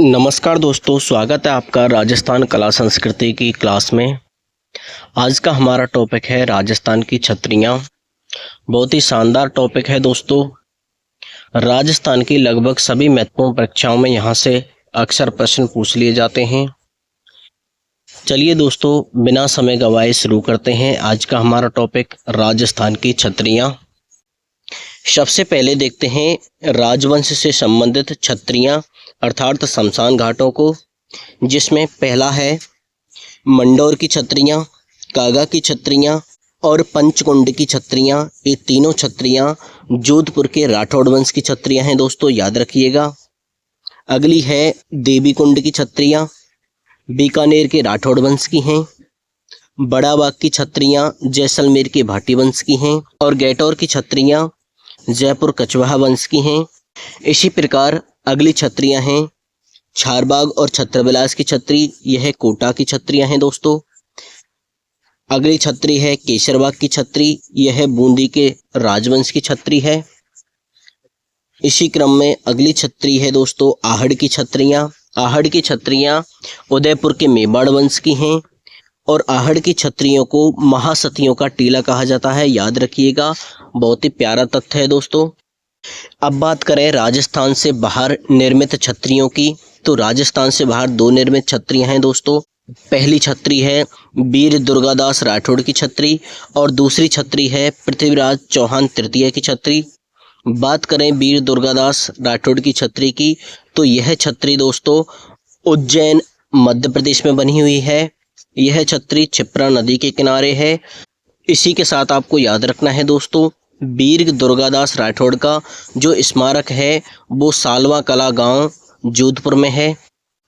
नमस्कार दोस्तों, स्वागत है आपका राजस्थान कला संस्कृति की क्लास में। आज का हमारा टॉपिक है राजस्थान की छतरियाँ। बहुत ही शानदार टॉपिक है दोस्तों। राजस्थान की लगभग सभी महत्वपूर्ण परीक्षाओं में यहाँ से अक्सर प्रश्न पूछ लिए जाते हैं। चलिए दोस्तों, बिना समय गवाए शुरू करते हैं आज का हमारा टॉपिक राजस्थान की छतरियाँ। सबसे पहले देखते हैं राजवंश से संबंधित छतरियाँ अर्थात शमशान घाटों को, जिसमें पहला है मंडौर की छतरियाँ, कागा की छतरियाँ और पंचकुंड की छतरियाँ। ये तीनों छतरियाँ जोधपुर के राठौड़ वंश की छतरियाँ हैं दोस्तों, याद रखिएगा। अगली है देवी कुंड की छतरियाँ, बीकानेर के राठौड़ वंश की हैं। बड़ा बाग की छतरियाँ जैसलमेर के भाटी वंश की हैं और गैटौर की छतरियाँ जयपुर कछवाहा वंश की हैं। इसी प्रकार अगली छतरियाँ हैं छारबाग और छत्रबिलास की छतरी, यह कोटा की छतरियाँ हैं दोस्तों। अगली छतरी है केसरबाग की छतरी, यह बूंदी के राजवंश की छतरी है। इसी क्रम में अगली छतरी है दोस्तों आहड़ की छतरियाँ। आहड़ की छतरियाँ उदयपुर के मेवाड़ वंश की हैं और आहड़ की छतरियों को महासतियों का टीला कहा जाता है, याद रखिएगा। बहुत ही प्यारा तथ्य है दोस्तों। अब बात करें राजस्थान से बाहर निर्मित छतरियों की, तो राजस्थान से बाहर दो निर्मित छतरियां हैं दोस्तों। पहली छतरी है वीर दुर्गादास राठौड़ की छतरी और दूसरी छतरी है पृथ्वीराज चौहान तृतीय की छतरी। बात करें वीर दुर्गादास राठौड़ की छतरी की, तो यह छतरी दोस्तों उज्जैन मध्य प्रदेश में बनी हुई है। यह छतरी क्षिप्रा नदी के किनारे है। इसी के साथ आपको याद रखना है दोस्तों, वीर दुर्गादास राठौड़ का जो स्मारक है वो सालवा कला गांव जोधपुर में है।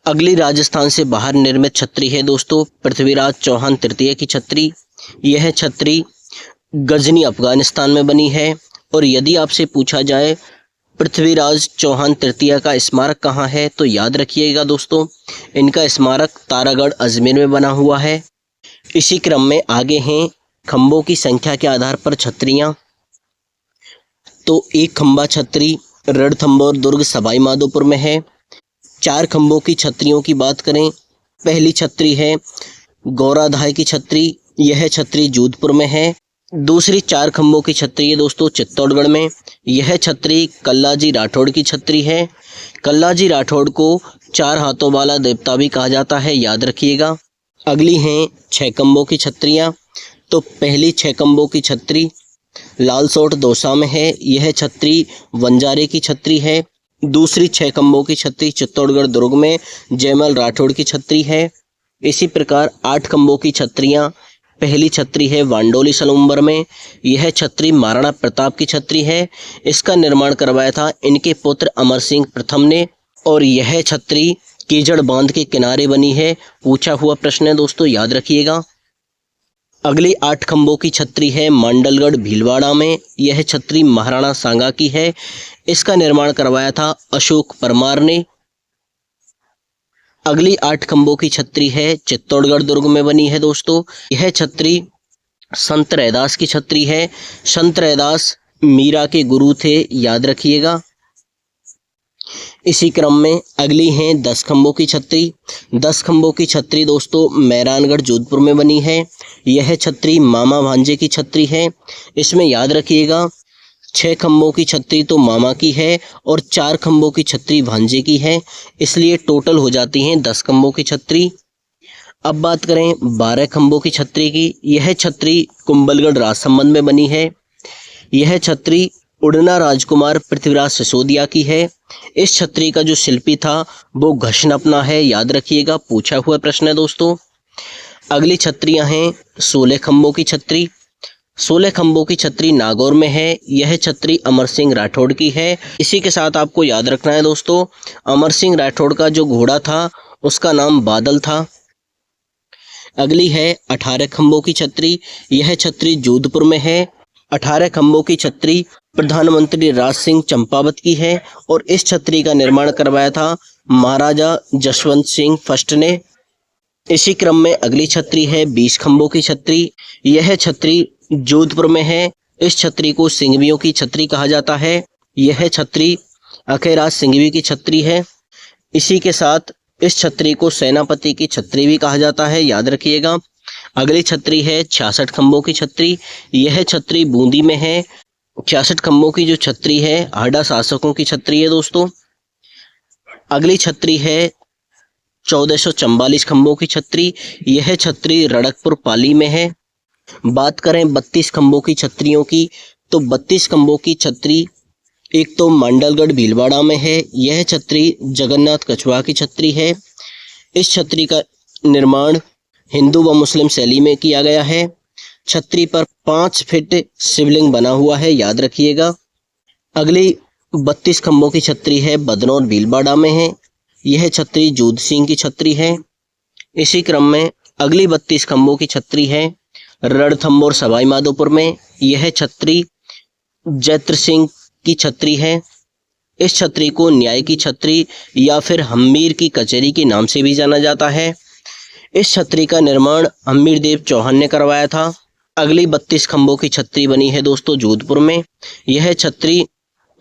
अगली राजस्थान से बाहर निर्मित छतरी है दोस्तों पृथ्वीराज चौहान तृतीय की छतरी। यह छतरी गजनी अफगानिस्तान में बनी है। और यदि आपसे पूछा जाए पृथ्वीराज चौहान तृतीय का स्मारक कहाँ है, तो याद रखिएगा दोस्तों, इनका स्मारक तारागढ़ अजमेर में बना हुआ है। इसी क्रम में आगे हैं खंभों की संख्या के आधार पर छतरियाँ। तो एक खंभा छतरी रणथंभौर दुर्ग सवाई माधोपुर में है। चार खंभों की छतरियों की बात करें, पहली छतरी है गौराधाय की छतरी, यह छतरी जोधपुर में है। दूसरी चार खंभों की छतरी है दोस्तों चित्तौड़गढ़ में, यह छतरी कल्लाजी राठौड़ की छतरी है। कल्लाजी राठौड़ को चार हाथों वाला देवता भी कहा जाता है, याद रखिएगा। अगली हैं छह खंभों की छतरियाँ। तो पहली छह खंभों की छतरी लालसोट दौसा में है, यह छतरी वंजारे की छतरी है। दूसरी छह खंभों की छतरी चित्तौड़गढ़ दुर्ग में जयमल राठौड़ की छतरी है। इसी प्रकार आठ खंभों की छतरियाँ, पहली छतरी है वांडोली सलूम्बर में, यह छतरी महाराणा प्रताप की छतरी है। इसका निर्माण करवाया था इनके पुत्र अमर सिंह प्रथम ने और यह छतरी कीचड़ बांध के किनारे बनी है। पूछा हुआ प्रश्न है दोस्तों, याद रखिएगा। अगली आठ खंभों की छतरी है मांडलगढ़ भीलवाड़ा में, यह छतरी महाराणा सांगा की है। इसका निर्माण करवाया था अशोक परमार ने। अगली आठ खंभों की छतरी है चित्तौड़गढ़ दुर्ग में बनी है दोस्तों, यह छतरी संत रैदास की छतरी है। संत रैदास मीरा के गुरु थे, याद रखिएगा। इसी क्रम में अगली हैं 10 खंभों की छतरी। 10 खंभों की छतरी दोस्तों मेहरानगढ़ जोधपुर में बनी है, यह छतरी मामा भांजे की छतरी है। इसमें याद रखिएगा 6 खंभों की छतरी तो मामा की है और 4 खंभों की छतरी भांजे की है, इसलिए टोटल हो जाती हैं 10 खंभों की छतरी। अब बात करें 12 खंभों की छतरी की, यह छतरी कुंभलगढ़ राजसमंद में बनी है। यह छतरी उड़ना राजकुमार पृथ्वीराज सिसोदिया की है। इस छतरी का जो शिल्पी था वो घशनपना है, याद रखिएगा। पूछा हुआ प्रश्न है दोस्तों। अगली छतरियां हैं 16 खंभों की छतरी। 16 खंभों की छतरी नागौर में है, यह छतरी अमर सिंह राठौड़ की है। इसी के साथ आपको याद रखना है दोस्तों, अमर सिंह राठौड़ का जो घोड़ा था उसका नाम बादल था। अगली है 18 खंभों की छतरी, यह छतरी जोधपुर में है। 18 खंभों की छतरी प्रधानमंत्री राज सिंह चंपावत की है और इस छतरी का निर्माण करवाया था महाराजा जसवंत सिंह फर्स्ट ने। इसी क्रम में अगली छतरी है 20 खंभों की छतरी, यह छतरी जोधपुर में है। इस छतरी को सिंघवियों की छतरी कहा जाता है। यह छतरी अखेराज सिंघवी की छतरी है। इसी के साथ इस छतरी को सेनापति की छतरी भी कहा जाता है, याद रखिएगा। अगली छतरी है 66 खंभों की छतरी। यह छतरी बूंदी में है। 66 खंभों की जो छतरी है हाड़ा शासकों की छतरी है दोस्तों। अगली छतरी है 1444 खंभों की छतरी। यह छतरी रड़कपुर पाली में है। बात करें 32 खंभों की छतरियों की, तो 32 खंभों की छतरी एक तो मांडलगढ़ भीलवाड़ा में है। यह छतरी जगन्नाथ कछुआ की छतरी है। इस छतरी का निर्माण हिंदू व मुस्लिम शैली में किया गया है। छतरी पर 5 फीट शिवलिंग बना हुआ है, याद रखिएगा। अगली 32 खंभों की छतरी है बदनौर भीलवाड़ा में है। यह छतरी जोध सिंह की छतरी है। इसी क्रम में अगली 32 खंभों की छतरी है रणथंभौर सवाई माधोपुर में। यह छतरी जैत्र सिंह की छतरी है। इस छतरी को न्याय की छतरी या फिर हम्मीर की कचहरी के नाम से भी जाना जाता है। इस छतरी का निर्माण हम्मीर देव चौहान ने करवाया था। अगली 32 खंभों की छतरी बनी है दोस्तों जोधपुर में। यह छतरी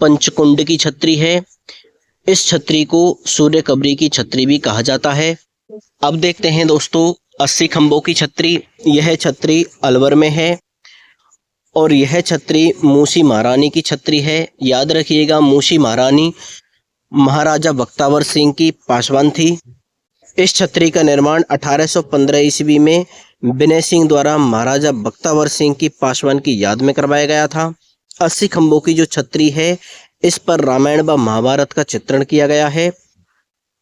पंचकुंड की छतरी है। इस छतरी को सूर्य कबरी की छतरी भी कहा जाता है। अब देखते हैं दोस्तों 80 खंभों की छतरी। यह छतरी अलवर में है और यह छतरी मूसी महारानी की छतरी है, याद रखिएगा। मूसी महारानी महाराजा बख्तावर सिंह की पासवान थी। इस छतरी का निर्माण 1815 ईस्वी में विनय सिंह द्वारा महाराजा बख्तावर सिंह की पासवान की याद में करवाया गया था। 80 खंभों की जो छतरी है इस पर रामायण व महाभारत का चित्रण किया गया है।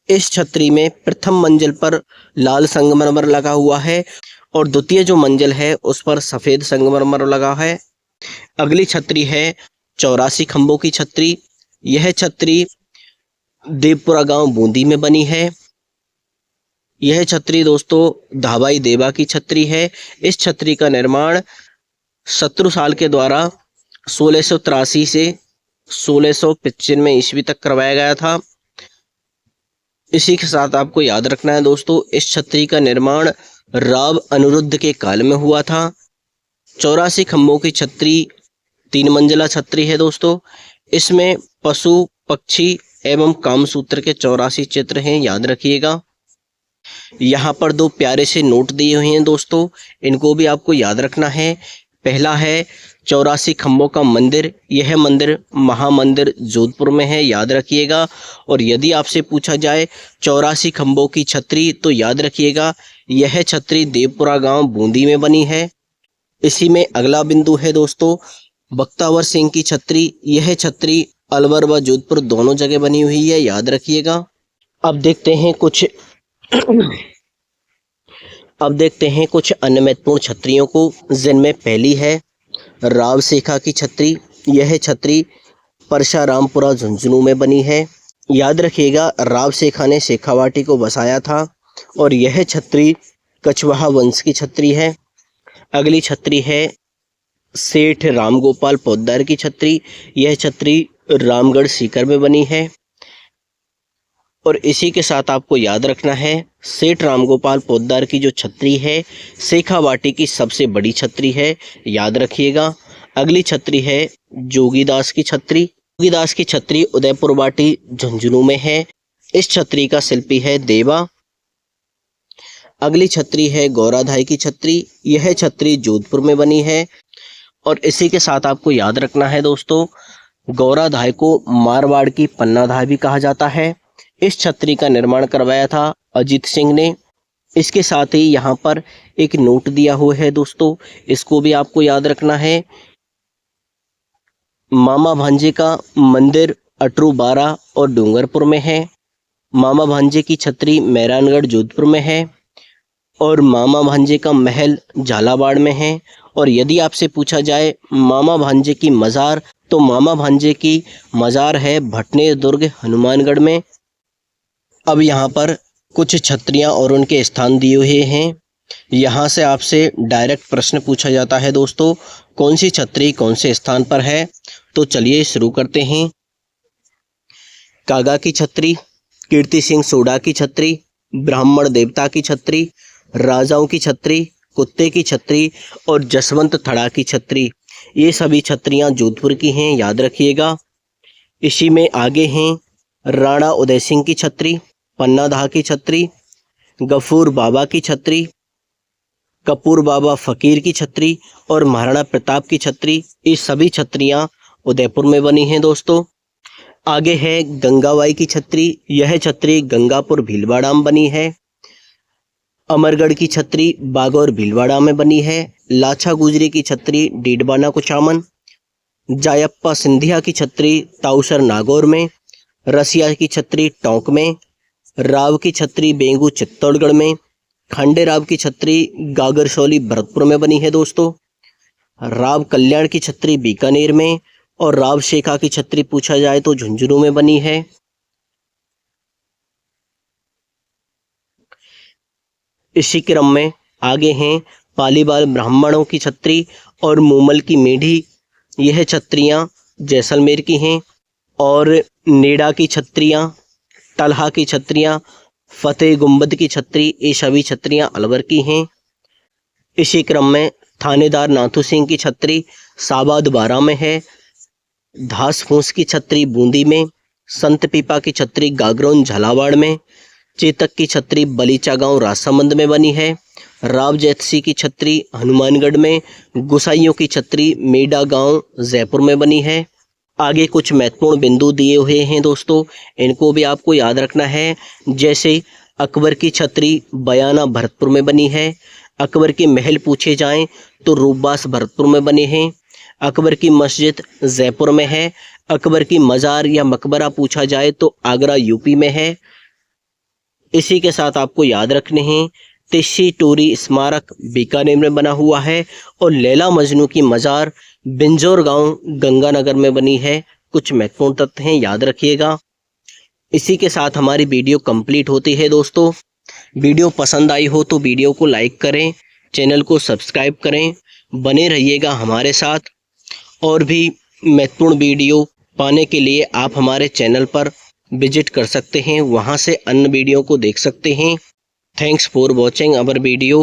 इस छतरी में प्रथम मंजिल पर लाल संगमरमर लगा हुआ है और द्वितीय जो मंजिल है उस पर सफेद संगमरमर लगा है। अगली छतरी है 84 खंभों की छतरी। यह छतरी देवपुरा गांव बूंदी में बनी है। यह छतरी दोस्तों धाबाई देवा की छतरी है। इस छतरी का निर्माण शत्रु साल के द्वारा 1683 से 1695 ईस्वी तक करवाया गया था। इसी के साथ आपको याद रखना है दोस्तों इस छतरी का निर्माण राव अनिरुद्ध के काल में हुआ था। 84 खंभों की छतरी 3 मंजिला छतरी है दोस्तों। इसमें पशु पक्षी एवं कामसूत्र के 84 चित्र हैं, याद रखिएगा। यहाँ पर 2 प्यारे से नोट दिए हुए हैं दोस्तों, इनको भी आपको याद रखना है। पहला है 84 खंभों का मंदिर। यह मंदिर महामंदिर जोधपुर में है, याद रखिएगा। और यदि आपसे पूछा जाए 84 खंभों की छतरी तो याद रखिएगा यह छतरी देवपुरा गांव बूंदी में बनी है। इसी में अगला बिंदु है दोस्तों बख्तावर सिंह की छतरी। यह छतरी अलवर व जोधपुर दोनों जगह बनी हुई है, याद रखिएगा। अब देखते हैं कुछ अन्य महत्वपूर्ण छतरियों को, जिनमें पहली है राव शेखा की छतरी। यह छतरी परशारामपुरा झुंझुनू में बनी है, याद रखिएगा। राव शेखा ने शेखावाटी को बसाया था और यह छतरी कछवाहा वंश की छतरी है। अगली छतरी है सेठ रामगोपाल पोद्दार की छतरी। यह छतरी रामगढ़ सीकर में बनी है। और इसी के साथ आपको याद रखना है सेठ रामगोपाल पोद्दार की जो छतरी है शेखावाटी की सबसे बड़ी छतरी है, याद रखिएगा। अगली छतरी है जोगीदास की छतरी। जोगीदास की छतरी उदयपुर वाटी झुंझुनू में है। इस छतरी का शिल्पी है देवा। अगली छतरी है गौराधाई की छतरी। यह छतरी जोधपुर में बनी है। और इसी के साथ आपको याद रखना है दोस्तों गौराधाई को मारवाड़ की पन्नाधाई भी कहा जाता है। इस छतरी का निर्माण करवाया था अजीत सिंह ने। इसके साथ ही यहाँ पर एक नोट दिया हुआ है दोस्तों, इसको भी आपको याद रखना है। मामा भांजे का मंदिर अटरू बारा और डूंगरपुर में है। मामा भांजे की छतरी मेहरानगढ़ जोधपुर में है और मामा भांजे का महल झालावाड़ में है। और यदि आपसे पूछा जाए मामा भांजे की मज़ार तो मामा भांजे की मज़ार है भटनेर दुर्ग हनुमानगढ़ में। अब यहाँ पर कुछ छतरियाँ और उनके स्थान दिए हुए हैं। यहाँ से आपसे डायरेक्ट प्रश्न पूछा जाता है दोस्तों कौन सी छतरी कौन से स्थान पर है। तो चलिए शुरू करते हैं। कागा की छतरी, कीर्ति सिंह सोडा की छतरी, ब्राह्मण देवता की छतरी, राजाओं की छतरी, कुत्ते की छतरी और जसवंत थड़ा की छतरी, ये सभी छतरियाँ जोधपुर की हैं, याद रखिएगा। इसी में आगे हैं राणा उदय सिंह की छतरी। पन्नाधाह की छतरी, गफूर बाबा की छतरी, कपूर बाबा फकीर की छतरी और महाराणा प्रताप की छतरी, ये सभी छतरियां उदयपुर में बनी हैं दोस्तों। आगे है गंगाबाई की छतरी, यह छतरी गंगापुर भीलवाड़ा में बनी है। अमरगढ़ की छतरी बागौर भीलवाड़ा में बनी है। लाछा गुजरी की छतरी डीडबाना कुचामन। जायप्पा सिंधिया की छतरी ताऊसर नागौर में। रसिया की छतरी टोंक में। राव की छतरी बेंगू चित्तौड़गढ़ में। खंडे राव की छतरी गागरसौली भरतपुर में बनी है दोस्तों। राव कल्याण की छतरी बीकानेर में और राव शेखा की छतरी पूछा जाए तो झुंझुनू में बनी है। इसी क्रम में आगे हैं पालीवाल ब्राह्मणों की छतरी और मूमल की मेढी, यह छतरियां जैसलमेर की हैं। और नेड़ा की छतरियां, तलहा की छतरियां, फतेह गुंबद की छतरी, ये सभी छतरियां अलवर की हैं। इसी क्रम में थानेदार नाथू सिंह की छतरी साबाद बारा में है। धास फूस की छतरी बूंदी में। संत पीपा की छतरी गागरोन झालावाड़ में। चेतक की छतरी बलीचा गांव राजसमंद में बनी है। राव जैतसी की छतरी हनुमानगढ़ में। गुसाइयों की छतरी मेडा गांव जयपुर में बनी है। आगे कुछ महत्वपूर्ण बिंदु दिए हुए हैं दोस्तों, इनको भी आपको याद रखना है। जैसे अकबर की छतरी बयाना भरतपुर में बनी है। अकबर के महल पूछे जाएं तो रूपबास भरतपुर में बने हैं। अकबर की मस्जिद जयपुर में है। अकबर की मज़ार या मकबरा पूछा जाए तो आगरा यूपी में है। इसी के साथ आपको याद रखने हैं तिस्सी टोरी स्मारक बीकानेर में बना हुआ है और लैला मजनू की मज़ार बिंजौर गांव गंगानगर में बनी है। कुछ महत्वपूर्ण तथ्य हैं, याद रखिएगा। इसी के साथ हमारी वीडियो कंप्लीट होती है दोस्तों। वीडियो पसंद आई हो तो वीडियो को लाइक करें, चैनल को सब्सक्राइब करें, बने रहिएगा हमारे साथ। और भी महत्वपूर्ण वीडियो पाने के लिए आप हमारे चैनल पर विजिट कर सकते हैं, वहां से अन्य वीडियो को देख सकते हैं। Thanks for watching our video.